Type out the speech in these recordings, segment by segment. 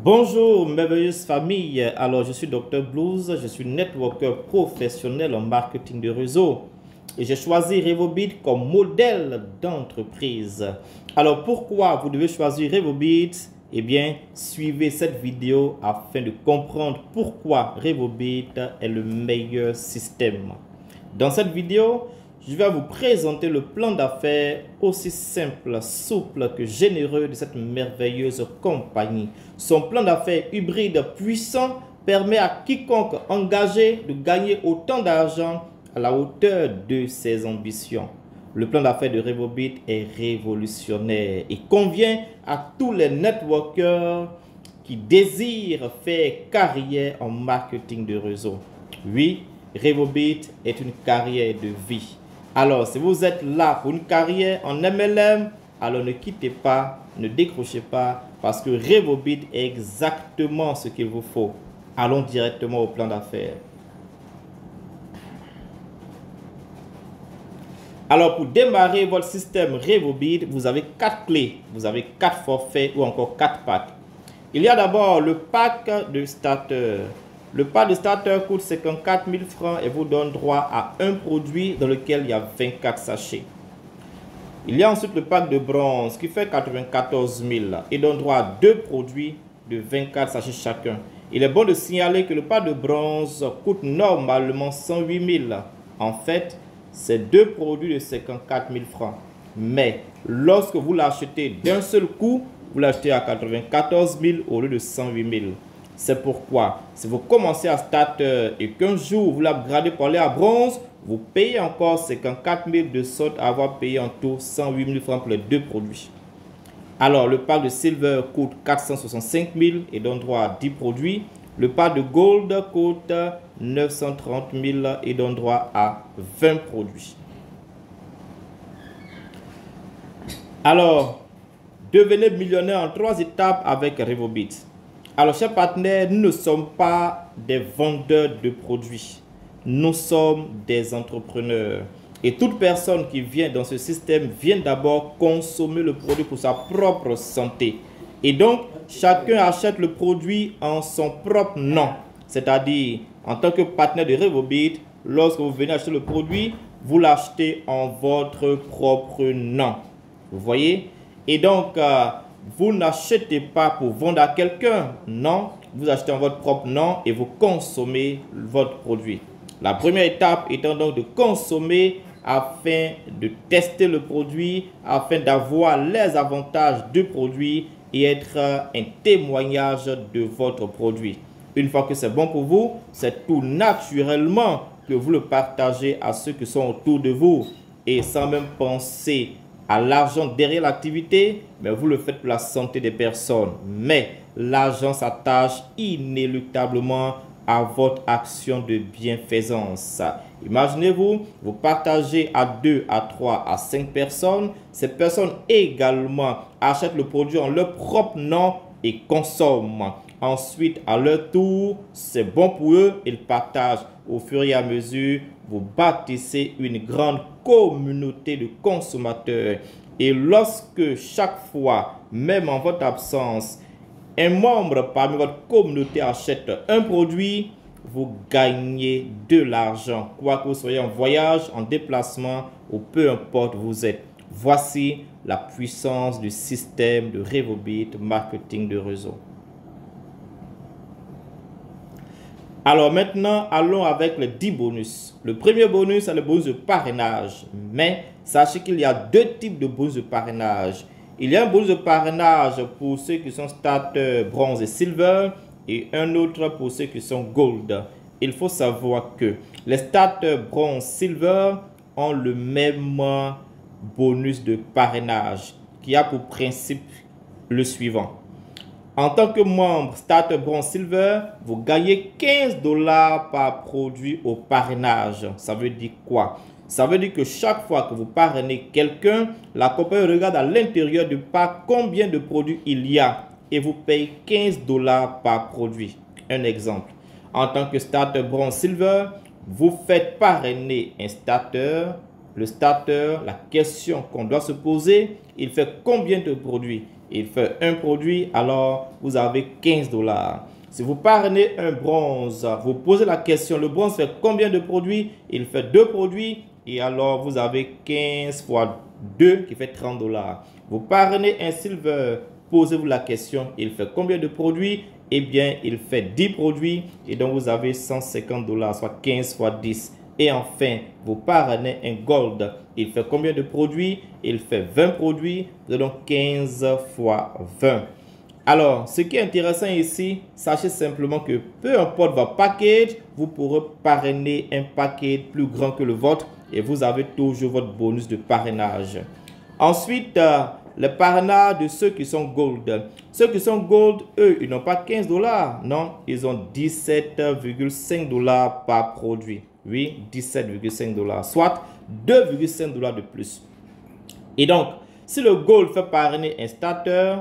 Bonjour merveilleuse famille, alors je suis Dr Blues, je suis networker professionnel en marketing de réseau et j'ai choisi Revobit comme modèle d'entreprise. Alors pourquoi vous devez choisir Revobit? Eh bien, suivez cette vidéo afin de comprendre pourquoi Revobit est le meilleur système. Dans cette vidéo, je vais vous présenter le plan d'affaires aussi simple, souple que généreux de cette merveilleuse compagnie. Son plan d'affaires hybride puissant permet à quiconque engagé de gagner autant d'argent à la hauteur de ses ambitions. Le plan d'affaires de Revobit est révolutionnaire et convient à tous les networkers qui désirent faire carrière en marketing de réseau. Oui, Revobit est une carrière de vie. Alors, si vous êtes là pour une carrière en MLM, alors ne quittez pas, ne décrochez pas, parce que Revobit est exactement ce qu'il vous faut. Allons directement au plan d'affaires. Alors, pour démarrer votre système Revobit, vous avez 4 clés. Vous avez 4 forfaits ou encore 4 packs. Il y a d'abord le pack de starter. Le pack de starter coûte 54 000 francs et vous donne droit à un produit dans lequel il y a 24 sachets. Il y a ensuite le pack de bronze qui fait 94 000 et donne droit à 2 produits de 24 sachets chacun. Il est bon de signaler que le pack de bronze coûte normalement 108 000. En fait, c'est 2 produits de 54 000 francs. Mais lorsque vous l'achetez d'un seul coup, vous l'achetez à 94 000 au lieu de 108 000. C'est pourquoi, si vous commencez à starter et qu'un jour vous l'upgradez pour aller à bronze, vous payez encore 54 000 de sorte à avoir payé en tout 108 000 francs pour les 2 produits. Alors, le pack de silver coûte 465 000 et donne droit à 10 produits. Le pack de gold coûte 930 000 et donne droit à 20 produits. Alors, devenez millionnaire en 3 étapes avec Revobit. Alors, chers partenaires, nous ne sommes pas des vendeurs de produits. Nous sommes des entrepreneurs. Et toute personne qui vient dans ce système vient d'abord consommer le produit pour sa propre santé. Et donc, chacun achète le produit en son propre nom. C'est-à-dire, en tant que partenaire de Revobit, lorsque vous venez acheter le produit, vous l'achetez en votre propre nom. Vous voyez? Et donc, vous n'achetez pas pour vendre à quelqu'un. Non, vous achetez en votre propre nom et vous consommez votre produit. La première étape étant donc de consommer afin de tester le produit, afin d'avoir les avantages du produit et être un témoignage de votre produit. Une fois que c'est bon pour vous, c'est tout naturellement que vous le partagez à ceux qui sont autour de vous et sans même penser à l'argent derrière l'activité, mais vous le faites pour la santé des personnes. Mais l'argent s'attache inéluctablement à votre action de bienfaisance. Imaginez-vous, vous partagez à 2, à 3, à 5 personnes. Ces personnes également achètent le produit en leur propre nom et consomment. Ensuite, à leur tour, c'est bon pour eux, ils partagent. Au fur et à mesure, vous bâtissez une grande communauté de consommateurs. Et lorsque chaque fois, même en votre absence, un membre parmi votre communauté achète un produit, vous gagnez de l'argent. Quoi que vous soyez en voyage, en déplacement ou peu importe où vous êtes. Voici la puissance du système de Revobit marketing de réseau. Alors maintenant, allons avec les 10 bonus. Le premier bonus, c'est le bonus de parrainage. Mais sachez qu'il y a 2 types de bonus de parrainage. Il y a un bonus de parrainage pour ceux qui sont starter bronze et silver et un autre pour ceux qui sont gold. Il faut savoir que les starter bronze silver ont le même bonus de parrainage qui a pour principe le suivant. En tant que membre starter bronze silver, vous gagnez 15 $ par produit au parrainage. Ça veut dire quoi? Ça veut dire que chaque fois que vous parrainez quelqu'un, la compagnie regarde à l'intérieur du pack combien de produits il y a et vous paye 15 $ par produit. Un exemple. En tant que starter bronze silver, vous faites parrainer un starter. Le starter, la question qu'on doit se poser, il fait combien de produits? il fait un produit, alors vous avez 15 dollars. Si vous parrainez un bronze, vous posez la question, le bronze fait combien de produits? Il fait 2 produits et alors vous avez 15 fois 2 qui fait 30 dollars. Vous parrainez un silver, posez-vous la question, il fait combien de produits? Eh bien, il fait 10 produits et donc vous avez 150 dollars, soit 15 fois 10. Et enfin, vous parrainez un gold. Il fait combien de produits? Il fait 20 produits, donc 15 fois 20. Alors, ce qui est intéressant ici, sachez simplement que peu importe votre package, vous pourrez parrainer un package plus grand que le vôtre et vous avez toujours votre bonus de parrainage. Ensuite, le parrainage de ceux qui sont gold. Ceux qui sont gold, eux, ils n'ont pas 15 dollars. Non, ils ont 17,5 dollars par produit. Oui, 17,5 dollars, soit 2,5 dollars de plus. Et donc, si le gold fait parrainer un starter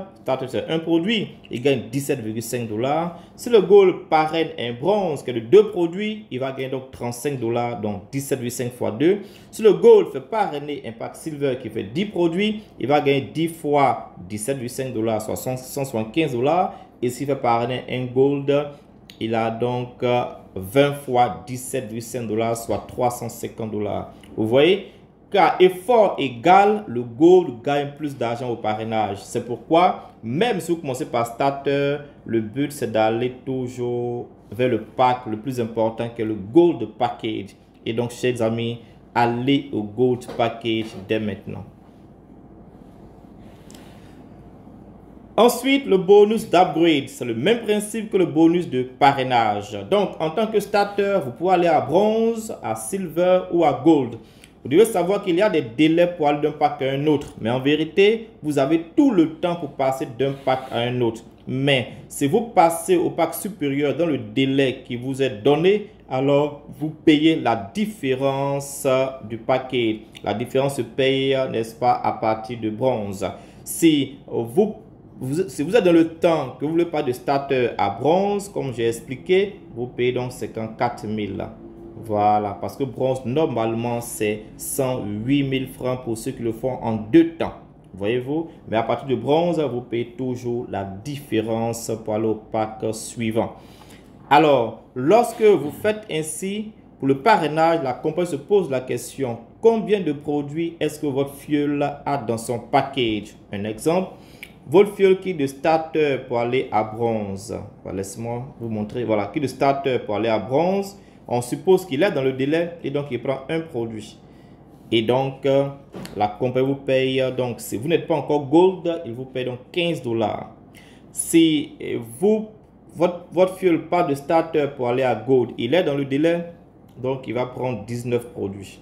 c'est un produit, il gagne 17,5 dollars. Si le gold parraine un bronze qui est de 2 produits, il va gagner donc 35 dollars, donc 17,5 fois 2. Si le gold fait parrainer un pack silver qui fait 10 produits, il va gagner 10 fois 17,5 dollars, soit 175 dollars. Et s'il fait parrainer un gold, il a donc 20 fois 17,5 dollars, soit 350 dollars. Vous voyez? Car effort égal, le gold gagne plus d'argent au parrainage. C'est pourquoi, même si vous commencez par starter, le but c'est d'aller toujours vers le pack le plus important qui est le gold package. Et donc, chers amis, allez au gold package dès maintenant. Ensuite, le bonus d'upgrade, c'est le même principe que le bonus de parrainage. Donc, en tant que starter, vous pouvez aller à bronze, à silver ou à gold. Vous devez savoir qu'il y a des délais pour aller d'un pack à un autre. Mais en vérité, vous avez tout le temps pour passer d'un pack à un autre. Mais si vous passez au pack supérieur dans le délai qui vous est donné, alors vous payez la différence du paquet. La différence se paye, n'est-ce pas, à partir de bronze. Si vous êtes dans le temps que vous ne voulez pas de starter à bronze, comme j'ai expliqué, vous payez donc 54 000. Voilà, parce que bronze, normalement, c'est 108 000 francs pour ceux qui le font en 2 temps. Voyez-vous? Mais à partir de bronze, vous payez toujours la différence pour aller au pack suivant. Alors, lorsque vous faites ainsi, pour le parrainage, la compagnie se pose la question, combien de produits est-ce que votre fuel a dans son package? Un exemple, votre fuel kit de starter pour aller à bronze. Voilà, laissez-moi vous montrer. Voilà, kit de starter pour aller à bronze. On suppose qu'il est dans le délai et donc il prend un produit. Et donc, la compagnie vous paye, donc si vous n'êtes pas encore gold, il vous paye donc 15 dollars. Si votre fuel pas de starter pour aller à gold, il est dans le délai, donc il va prendre 19 produits.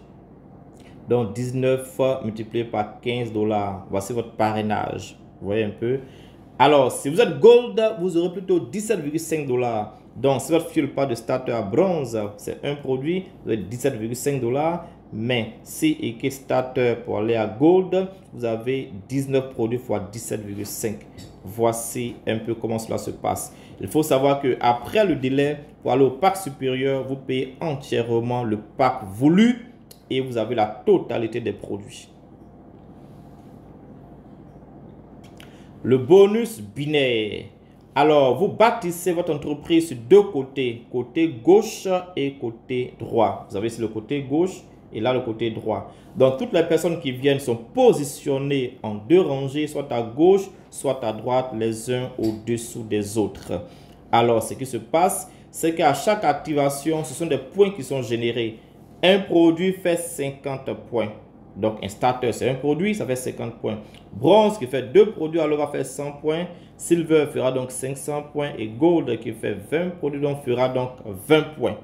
Donc 19 multiplié par 15 dollars. Voici votre parrainage. Vous voyez un peu. Alors, si vous êtes gold, vous aurez plutôt 17,5 dollars. Donc, si votre fuel pas de starter à bronze, c'est un produit, vous avez 17,5 dollars. Mais si écrit starter pour aller à gold, vous avez 19 produits fois 17,5. Voici un peu comment cela se passe. Il faut savoir que après le délai, pour aller au pack supérieur, vous payez entièrement le pack voulu et vous avez la totalité des produits. Le bonus binaire. Alors, vous bâtissez votre entreprise sur 2 côtés, côté gauche et côté droit. Vous avez ici le côté gauche et là le côté droit. Donc, toutes les personnes qui viennent sont positionnées en 2 rangées, soit à gauche, soit à droite, les uns au-dessous des autres. Alors, ce qui se passe, c'est qu'à chaque activation, ce sont des points qui sont générés. Un produit fait 50 points. Donc, un starter, c'est un produit, ça fait 50 points. Bronze qui fait 2 produits, alors va faire 100 points. Silver fera donc 500 points. Et Gold qui fait 20 produits, donc fera donc 20 points.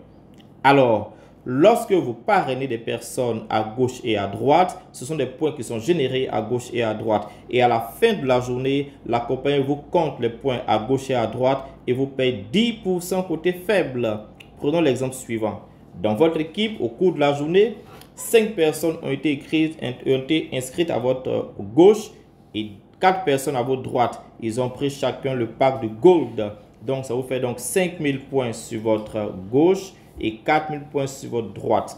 Alors, lorsque vous parrainez des personnes à gauche et à droite, ce sont des points qui sont générés à gauche et à droite. Et à la fin de la journée, la compagnie vous compte les points à gauche et à droite et vous paye 10% côté faible. Prenons l'exemple suivant. Dans votre équipe, au cours de la journée, 5 personnes ont été inscrites à votre gauche et 4 personnes à votre droite. Ils ont pris chacun le pack de Gold. Donc, ça vous fait donc 5000 points sur votre gauche et 4000 points sur votre droite.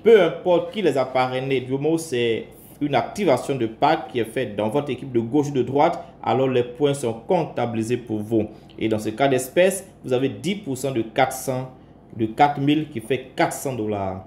Peu importe qui les a parrainés, du moment où c'est une activation de pack qui est faite dans votre équipe de gauche ou de droite, alors les points sont comptabilisés pour vous. Et dans ce cas d'espèce, vous avez 10% de 4000 qui fait $400.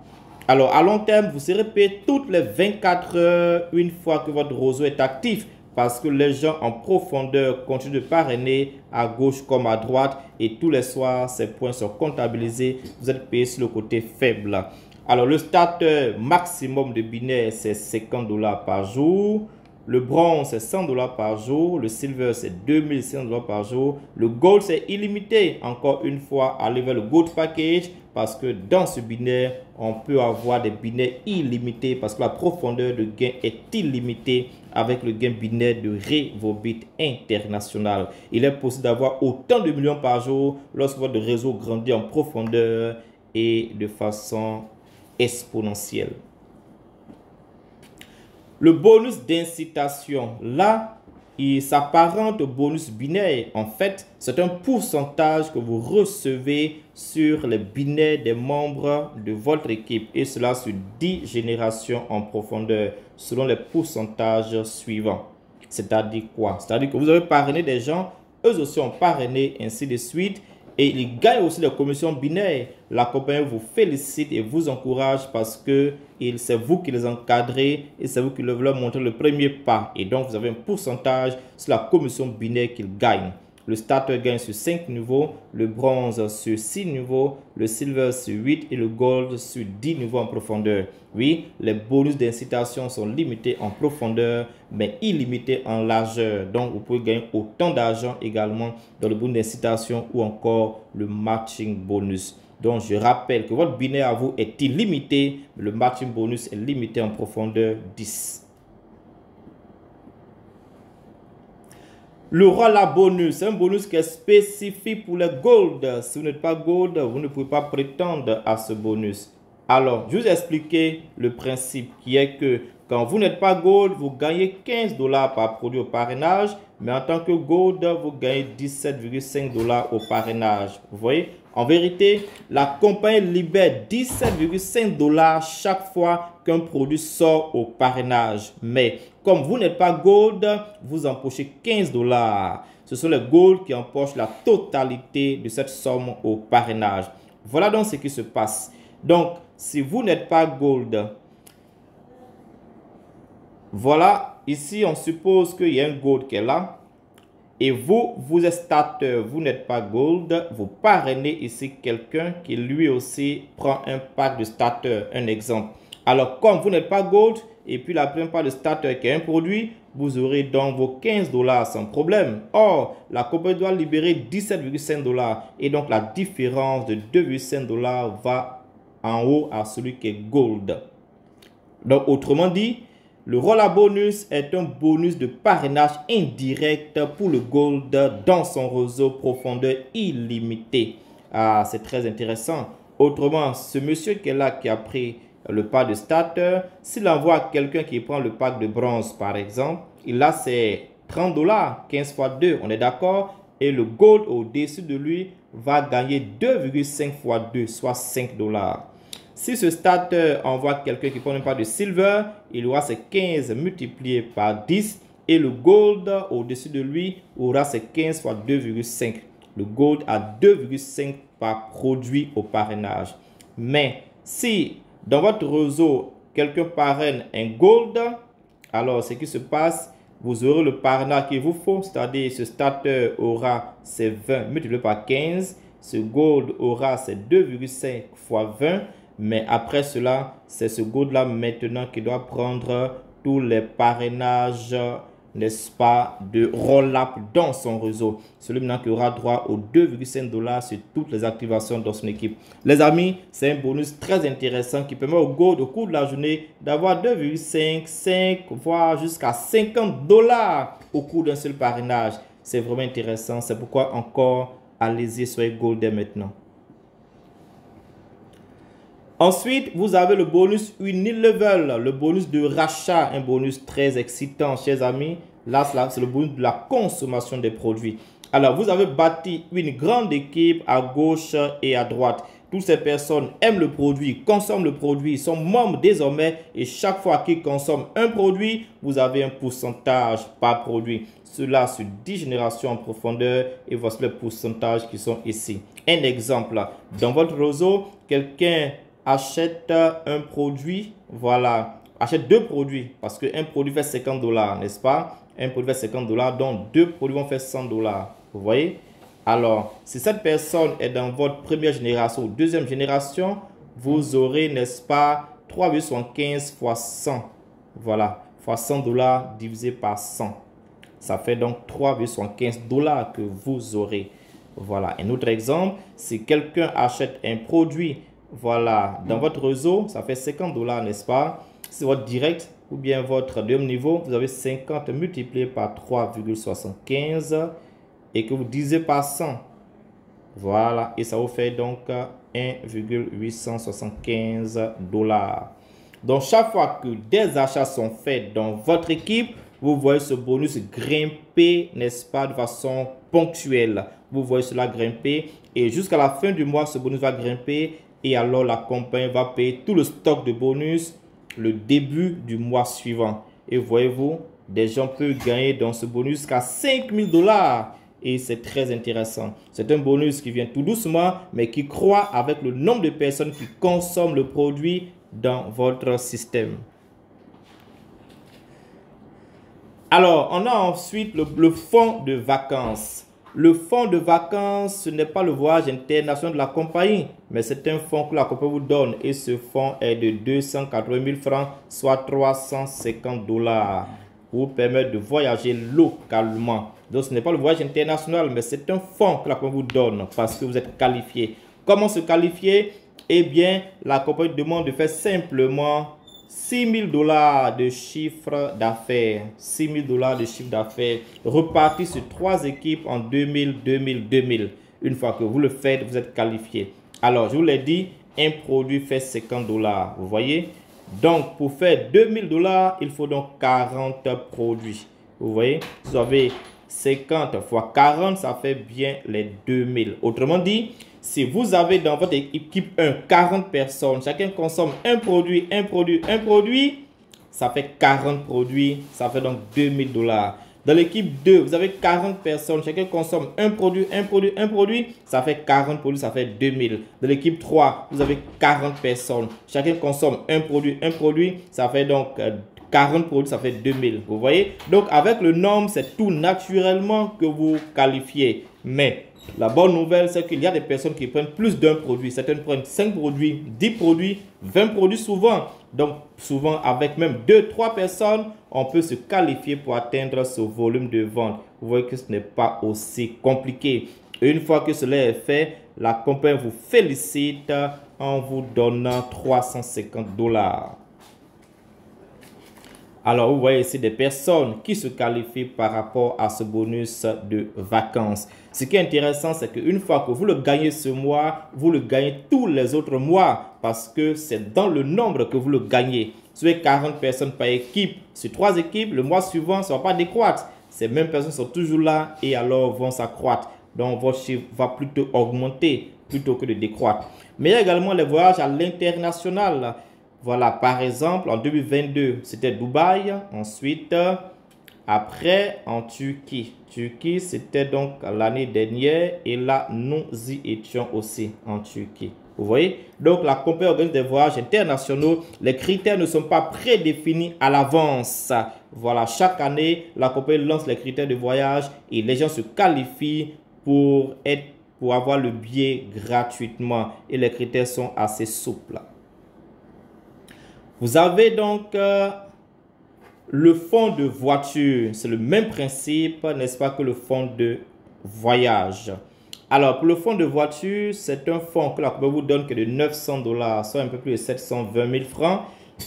Alors, à long terme, vous serez payé toutes les 24 heures une fois que votre réseau est actif parce que les gens en profondeur continuent de parrainer à gauche comme à droite et tous les soirs, ces points sont comptabilisés. Vous êtes payé sur le côté faible. Alors, le starter maximum de binaire, c'est $50 par jour. Le bronze, c'est $100 par jour. Le silver, c'est $2100 par jour. Le gold, c'est illimité. Encore une fois, allez vers le gold package parce que dans ce binaire, on peut avoir des binaires illimités parce que la profondeur de gain est illimitée avec le gain binaire de Revobit International. Il est possible d'avoir autant de millions par jour lorsque votre réseau grandit en profondeur et de façon exponentielle. Le bonus d'incitation, là, il s'apparente au bonus binaire. En fait, c'est un pourcentage que vous recevez sur les binaires des membres de votre équipe et cela sur 10 générations en profondeur selon les pourcentages suivants. C'est-à-dire quoi? C'est-à-dire que vous avez parrainé des gens, eux aussi ont parrainé, ainsi de suite. Et ils gagnent aussi des commissions binaires. La compagnie vous félicite et vous encourage parce que c'est vous qui les encadrez et c'est vous qui leur montrez le premier pas. Et donc, vous avez un pourcentage sur la commission binaire qu'ils gagnent. Le starter gagne sur 5 niveaux, le bronze sur 6 niveaux, le silver sur 8 et le gold sur 10 niveaux en profondeur. Oui, les bonus d'incitation sont limités en profondeur, mais illimités en largeur. Donc, vous pouvez gagner autant d'argent également dans le bonus d'incitation ou encore le matching bonus. Donc, je rappelle que votre binaire à vous est illimité, mais le matching bonus est limité en profondeur 10. Le Rolla bonus, c'est un bonus qui est spécifique pour les gold. Si vous n'êtes pas gold, vous ne pouvez pas prétendre à ce bonus. Alors, je vous ai expliqué le principe qui est que quand vous n'êtes pas gold, vous gagnez $15 par produit au parrainage. Mais en tant que gold, vous gagnez $17,5 au parrainage. Vous voyez? En vérité, la compagnie libère $17,5 chaque fois qu'un produit sort au parrainage. Mais comme vous n'êtes pas gold, vous empochez $15. Ce sont les gold qui empochent la totalité de cette somme au parrainage. Voilà donc ce qui se passe. Donc, si vous n'êtes pas gold, voilà, ici on suppose qu'il y a un gold qui est là. Et vous, vous êtes starter, vous n'êtes pas gold, vous parrainez ici quelqu'un qui lui aussi prend un pack de starter, un exemple. Alors, comme vous n'êtes pas gold, et puis la première part de starter qui est un produit, vous aurez donc vos $15 sans problème. Or, la compagnie doit libérer $17,5 et donc la différence de $2,5 va en haut à celui qui est gold. Donc, autrement dit, le Rolla bonus est un bonus de parrainage indirect pour le gold dans son réseau profondeur illimité. Ah, c'est très intéressant. Autrement, ce monsieur qui est là, qui a pris le pack de starter, s'il envoie à quelqu'un qui prend le pack de bronze, par exemple, il a ses $30, 15 fois 2, on est d'accord? Et le gold au-dessus de lui va gagner 2,5 fois 2, soit $5. Si ce starter envoie quelqu'un qui prend un pack de silver, il aura ses 15 multiplié par 10 et le gold au-dessus de lui aura ses 15 fois 2,5. Le gold a 2,5 par produit au parrainage. Mais si dans votre réseau, quelqu'un parraine un gold, alors ce qui se passe, vous aurez le parrainage qu'il vous faut, c'est-à-dire ce starter aura ses 20 multiplié par 15, ce gold aura ses 2,5 fois 20. Mais après cela, c'est ce gold-là maintenant qui doit prendre tous les parrainages, n'est-ce pas, de roll-up dans son réseau. Celui maintenant qui aura droit aux $2,5 sur toutes les activations dans son équipe. Les amis, c'est un bonus très intéressant qui permet au gold au cours de la journée d'avoir 2,5, 5, voire jusqu'à $50 au cours d'un seul parrainage. C'est vraiment intéressant. C'est pourquoi encore, allez-y, soyez gold dès maintenant. Ensuite, vous avez le bonus Unilevel, le bonus de rachat, un bonus très excitant, chers amis. Là, c'est le bonus de la consommation des produits. Alors, vous avez bâti une grande équipe à gauche et à droite. Toutes ces personnes aiment le produit, consomment le produit, sont membres désormais et chaque fois qu'ils consomment un produit, vous avez un pourcentage par produit. Cela sur 10 générations en profondeur et voici les pourcentages qui sont ici. Un exemple, dans votre réseau, quelqu'un achète un produit, voilà, achète deux produits parce qu'un produit fait 50 $, n'est-ce pas? Un produit fait 50 $, donc deux produits vont faire 100 $. Vous voyez? Alors, si cette personne est dans votre première génération ou deuxième génération, vous aurez, n'est-ce pas, 3,75 fois 100. Voilà, fois 100 $ divisé par 100. Ça fait donc 3,75 $ que vous aurez. Voilà, un autre exemple, si quelqu'un achète un produit, voilà, dans votre réseau, ça fait 50 $, n'est-ce pas? C'est votre direct ou bien votre deuxième niveau, vous avez 50 multiplié par 3,75 et que vous divisez par 100. Voilà, et ça vous fait donc 1,875 $. Donc, chaque fois que des achats sont faits dans votre équipe, vous voyez ce bonus grimper, n'est-ce pas, de façon ponctuelle. Vous voyez cela grimper et jusqu'à la fin du mois, ce bonus va grimper et alors la compagnie va payer tout le stock de bonus le début du mois suivant. Et voyez-vous, des gens peuvent gagner dans ce bonus jusqu'à 5 000 $. Et c'est très intéressant. C'est un bonus qui vient tout doucement, mais qui croît avec le nombre de personnes qui consomment le produit dans votre système. Alors, on a ensuite le fonds de vacances. Le fonds de vacances, ce n'est pas le voyage international de la compagnie, mais c'est un fonds que la compagnie vous donne. Et ce fonds est de 280 000 francs, soit 350 $, pour vous permettre de voyager localement. Donc, ce n'est pas le voyage international, mais c'est un fonds que la compagnie vous donne parce que vous êtes qualifié. Comment se qualifier? Eh bien, la compagnie demande de faire simplement 6 000 $ de chiffre d'affaires. 6 000 $ de chiffre d'affaires reparti sur 3 équipes en 2000, 2000, 2000. Une fois que vous le faites, vous êtes qualifié. Alors, je vous l'ai dit, un produit fait 50 $. Vous voyez? Donc, pour faire 2000 $, il faut donc 40 produits. Vous voyez? Vous avez 50 fois 40, ça fait bien les 2000. Autrement dit, si vous avez dans votre équipe 1, 40 personnes, chacun consomme un produit, ça fait 40 produits, ça fait donc 2000 $. Dans l'équipe 2, vous avez 40 personnes, chacun consomme un produit, ça fait 40 produits, ça fait 2000. Dans l'équipe 3, vous avez 40 personnes, chacun consomme un produit, ça fait donc 40 produits, ça fait 2000. Vous voyez? Donc, avec le nombre, c'est tout naturellement que vous qualifiez. Mais la bonne nouvelle, c'est qu'il y a des personnes qui prennent plus d'un produit. Certaines prennent 5 produits, 10 produits, 20 produits souvent. Donc, souvent, avec même 2-3 personnes, on peut se qualifier pour atteindre ce volume de vente. Vous voyez que ce n'est pas aussi compliqué. Et une fois que cela est fait, la compagnie vous félicite en vous donnant 350 $. Alors, vous voyez ici des personnes qui se qualifient par rapport à ce bonus de vacances. Ce qui est intéressant, c'est qu'une fois que vous le gagnez ce mois, vous le gagnez tous les autres mois parce que c'est dans le nombre que vous le gagnez. Si vous avez 40 personnes par équipe, sur 3 équipes, le mois suivant, ça ne va pas décroître. Ces mêmes personnes sont toujours là et alors vont s'accroître. Donc, votre chiffre va plutôt augmenter plutôt que de décroître. Mais il y a également les voyages à l'international. Voilà, par exemple, en 2022, c'était Dubaï. Ensuite, après, en Turquie. Turquie, c'était donc l'année dernière. Et là, nous y étions aussi en Turquie. Vous voyez? Donc, la compagnie organise des voyages internationaux. Les critères ne sont pas prédéfinis à l'avance. Voilà, chaque année, la compagnie lance les critères de voyage et les gens se qualifient pour avoir le billet gratuitement. Et les critères sont assez souples. Vous avez donc le fonds de voiture. C'est le même principe, n'est-ce pas, que le fonds de voyage. Alors, pour le fonds de voiture, c'est un fonds que la compagnie vous donne que de 900 $, soit un peu plus de 720 000 francs.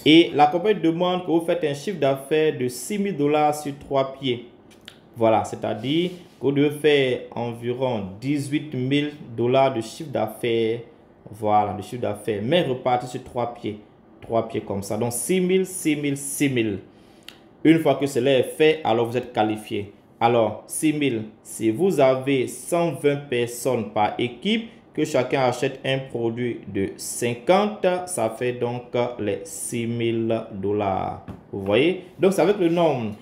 Et la compagnie demande que vous faites un chiffre d'affaires de 6 000 $ sur 3 pieds. Voilà, c'est-à-dire que vous devez faire environ 18 000 $ de chiffre d'affaires. Voilà, de chiffre d'affaires, mais reparti sur 3 pieds. 3 pieds comme ça. Donc 6 000, 6 000, 6 000. Une fois que cela est fait, alors vous êtes qualifié. Alors 6 000, si vous avez 120 personnes par équipe que chacun achète un produit de 50, ça fait donc les 6 000 $. Vous voyez? Donc, c'est avec le nombre.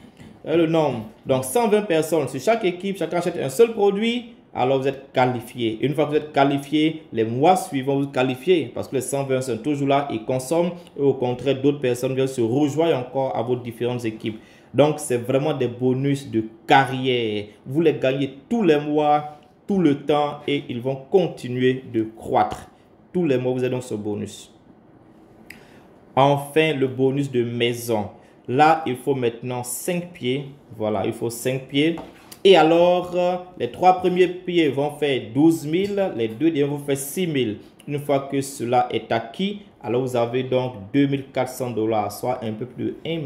Donc, 120 personnes sur chaque équipe, chacun achète un seul produit. Alors, vous êtes qualifié. Une fois que vous êtes qualifié, les mois suivants, vous êtes qualifié parce que les 120 sont toujours là, ils consomment. Et au contraire, d'autres personnes viennent se rejoindre encore à vos différentes équipes. Donc, c'est vraiment des bonus de carrière. Vous les gagnez tous les mois, tout le temps et ils vont continuer de croître. Tous les mois, vous avez donc ce bonus. Enfin, le bonus de maison. Là, il faut maintenant 5 pieds. Voilà, il faut 5 pieds. Et alors, les 3 premiers pieds vont faire 12 000, les 2 derniers vont faire 6 000. Une fois que cela est acquis, alors vous avez donc 2 400 $, soit un peu plus de 1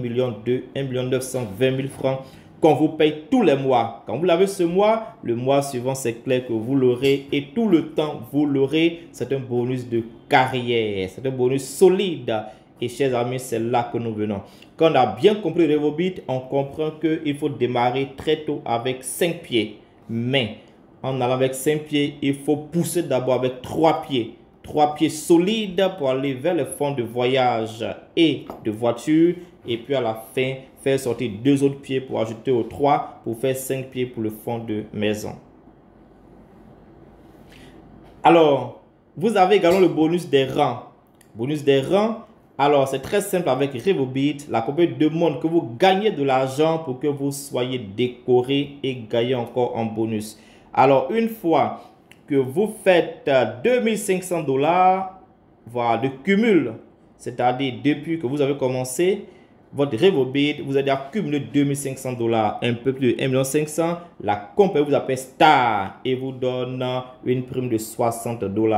920 000 francs qu'on vous paye tous les mois. Quand vous l'avez ce mois, le mois suivant, c'est clair que vous l'aurez et tout le temps, vous l'aurez. C'est un bonus de carrière, c'est un bonus solide. Et chers amis, c'est là que nous venons. Quand on a bien compris Revobit, on comprend qu'il faut démarrer très tôt avec 5 pieds. Mais en allant avec 5 pieds, il faut pousser d'abord avec 3 pieds. 3 pieds solides pour aller vers le fonds de voyage et de voiture. Et puis à la fin, faire sortir 2 autres pieds pour ajouter aux 3 pour faire 5 pieds pour le fonds de maison. Alors, vous avez également le bonus des rangs. Bonus des rangs. Alors, c'est très simple avec Revobit. La compagnie demande que vous gagnez de l'argent pour que vous soyez décoré et gagnez encore en bonus. Alors, une fois que vous faites 2 500 $, voilà, de cumul, c'est-à-dire depuis que vous avez commencé votre Revobit, vous avez accumulé 2 500 $, un peu plus de 1 500 000. La compagnie vous appelle Star et vous donne une prime de 60 $.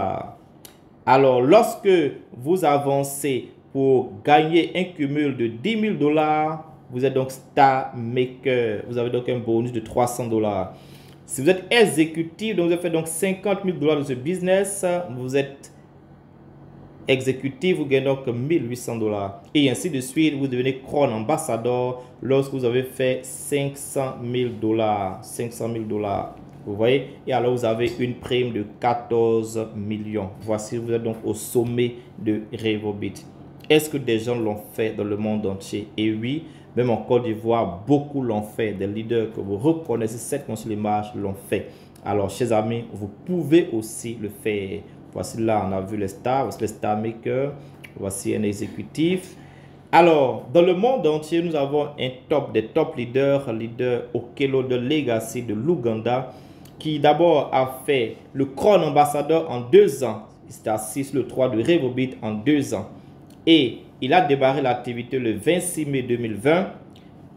Alors, lorsque vous avancez pour gagner un cumul de 10 000 $, vous êtes donc Star Maker. Vous avez donc un bonus de 300 $. Si vous êtes exécutif, donc vous avez fait donc 50 000 $ de ce business, vous êtes exécutif, vous gagnez donc 1 800 $. Et ainsi de suite, vous devenez Crown Ambassador lorsque vous avez fait 500 000 $. 500 000 $. Vous voyez? Et alors, vous avez une prime de 14 millions. Voici, vous êtes donc au sommet de Revobit. Est-ce que des gens l'ont fait dans le monde entier? Et oui, même en Côte d'Ivoire, beaucoup l'ont fait. Des leaders que vous reconnaissez certainement sur l'image l'ont fait. Alors, chers amis, vous pouvez aussi le faire. Voici là, on a vu les stars, voici les star makers. Voici un exécutif. Alors, dans le monde entier, nous avons un des top leaders, Okello de Legacy de l'Ouganda, qui d'abord a fait le Crown Ambassador en 2 ans. Il s'est assis sur le 3 de Revobit en 2 ans. Et il a démarré l'activité le 26 mai 2020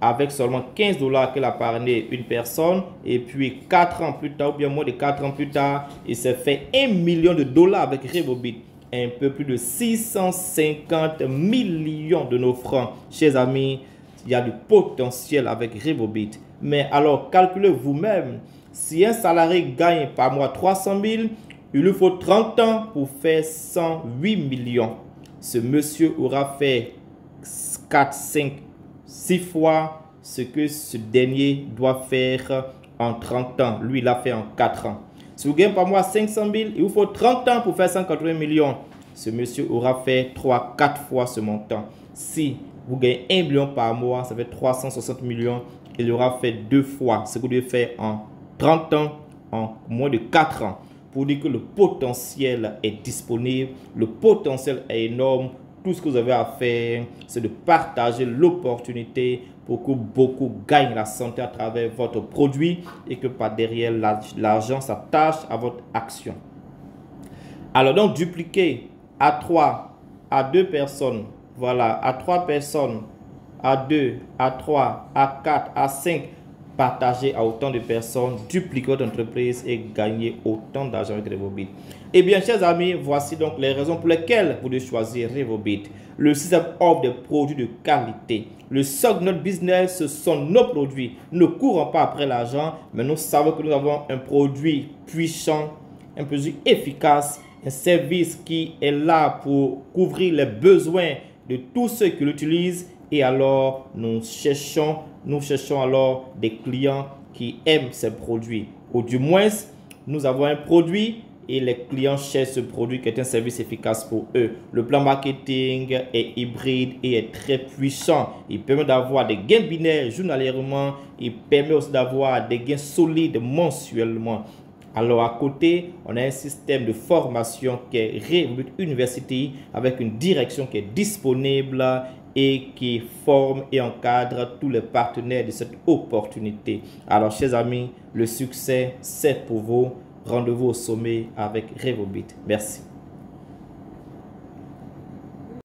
avec seulement 15 $ qu'il a parrainé une personne. Et puis 4 ans plus tard, ou bien moins de 4 ans plus tard, il s'est fait 1 million de $ avec Revobit. Un peu plus de 650 millions de nos francs. Chers amis, il y a du potentiel avec Revobit. Mais alors, calculez vous-même. Si un salarié gagne par mois 300 000, il lui faut 30 ans pour faire 108 millions. Ce monsieur aura fait 4, 5, 6 fois ce que ce dernier doit faire en 30 ans. Lui, il l'a fait en 4 ans. Si vous gagnez par mois 500 000, il vous faut 30 ans pour faire 180 millions. Ce monsieur aura fait 3, 4 fois ce montant. Si vous gagnez 1 million par mois, ça fait 360 millions. Il aura fait 2 fois ce que vous devez faire en 30 ans, en moins de 4 ans. Pour dire que le potentiel est disponible, le potentiel est énorme. Tout ce que vous avez à faire, c'est de partager l'opportunité pour que beaucoup gagnent la santé à travers votre produit et que par derrière l'argent s'attache à votre action. Alors donc dupliquer à 3, à 2 personnes, voilà, à 3 personnes, à 2, à 3, à 4, à 5, partager à autant de personnes, dupliquer votre entreprise et gagner autant d'argent avec Revobit. Eh bien, chers amis, voici donc les raisons pour lesquelles vous devez choisir Revobit. Le système offre des produits de qualité. Le socle de notre business, ce sont nos produits. Nous ne courons pas après l'argent, mais nous savons que nous avons un produit puissant, un produit efficace, un service qui est là pour couvrir les besoins de tous ceux qui l'utilisent. Et alors, nous cherchons alors des clients qui aiment ces produits. Ou du moins, nous avons un produit et les clients cherchent ce produit qui est un service efficace pour eux. Le plan marketing est hybride et est très puissant. Il permet d'avoir des gains binaires journalièrement. Il permet aussi d'avoir des gains solides mensuellement. Alors à côté, on a un système de formation qui est Revolut University avec une direction qui est disponible et qui forme et encadre tous les partenaires de cette opportunité. Alors chers amis, le succès c'est pour vous. Rendez-vous au sommet avec Revolut. Merci.